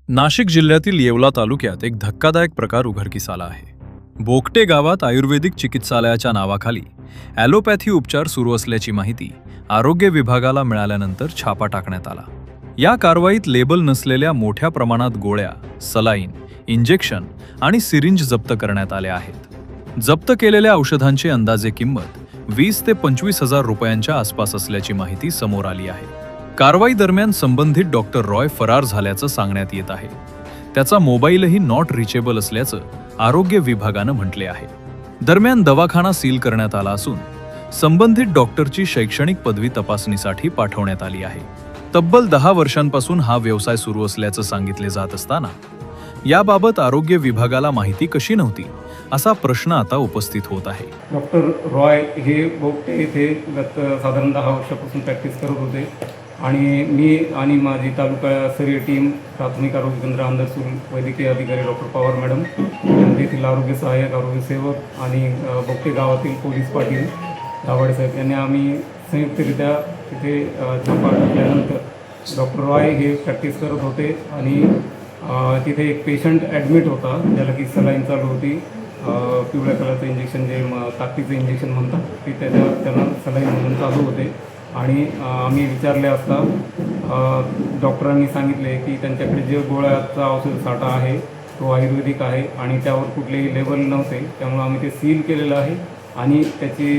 नाशिक जिल्ह्यातील येवला तालुक्यात एक धक्कादायक प्रकार उघडकीस आला आहे. बोगटे गावात आयुर्वेदिक चिकित्सालयाच्या नावाखाली ॲलोपॅथी उपचार सुरू असल्याची माहिती आरोग्य विभागाला मिळाल्यानंतर छापा टाकण्यात आला. या कारवाईत लेबल नसलेल्या मोठ्या प्रमाणात गोळ्या, सलाईन, इंजेक्शन आणि सिरिंज जप्त करण्यात आल्या आहेत. जप्त केलेल्या औषधांची अंदाजे किंमत 20 ते 25 हजार रुपयांच्या आसपास असल्याची माहिती समोर आली आहे. कारवाई दरम्यान संबंधित डॉक्टर रॉय फरार झाल्याचं सांगण्यात येत आहे. त्याचा मोबाईलही नॉट रिचेबल असल्याचं आरोग्य विभागानं म्हटले आहे. दरम्यान दवाखाना सील करण्यात आला असून संबंधित डॉक्टरची शैक्षणिक पदवी तपासणीसाठी पाठवण्यात आली आहे. तब्बल 10 वर्षांपासून हा व्यवसाय सुरू असल्याचं सांगितले जात असताना याबाबत आरोग्य विभागाला माहिती कशी नव्हती असा प्रश्न आता उपस्थित होत आहे. डॉक्टर रॉय हे बोगटे येथे गत साधारण 10 वर्षापासून प्रॅक्टिस करत होते आणि मी आणि माझी तालुकास्तरीय टीम, प्राथमिक आरोग्य केंद्र अंदरसूल वैद्यकीय अधिकारी डॉक्टर पवार मॅडम, तेथील आरोग्य सहाय्यक, आरोग्य सेवक आणि बोगटे गावातील पोलीस पाटील दाभाडे साहेब यांनी आम्ही संयुक्तरित्या तिथे छापा टाकल्यानंतर डॉक्टर रॉय हे प्रॅक्टिस करत होते आणि तिथे एक पेशंट ॲडमिट होता ज्याला की सलाईन चालू होती. पिवळ्या कलरचं इंजेक्शन जे ताकदीचं इंजेक्शन म्हणतात ते त्यांना सलाईन म्हणून चालू होते आणि आम्ही विचारले असता डॉक्टरांनी सांगितले की त्यांच्याकडे जे गोळ्याचा औषध साठा आहे तो आयुर्वेदिक आहे आणि त्यावर कुठलेही लेबल नव्हते, त्यामुळे आम्ही ते सील केलेलं आहे आणि त्याची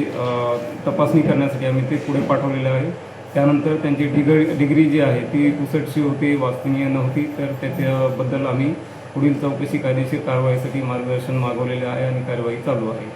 तपासणी करण्यासाठी आम्ही ते पुढे पाठवलेलं आहे. त्यानंतर त्यांची डिग्री जी आहे ती पुसटशी होती, वाचनीय नव्हती, तर त्याच्याबद्दल आम्ही पुढील चौकशी कायदेशीर कारवाईसाठी मार्गदर्शन मागवलेले आहे आणि कारवाई चालू आहे.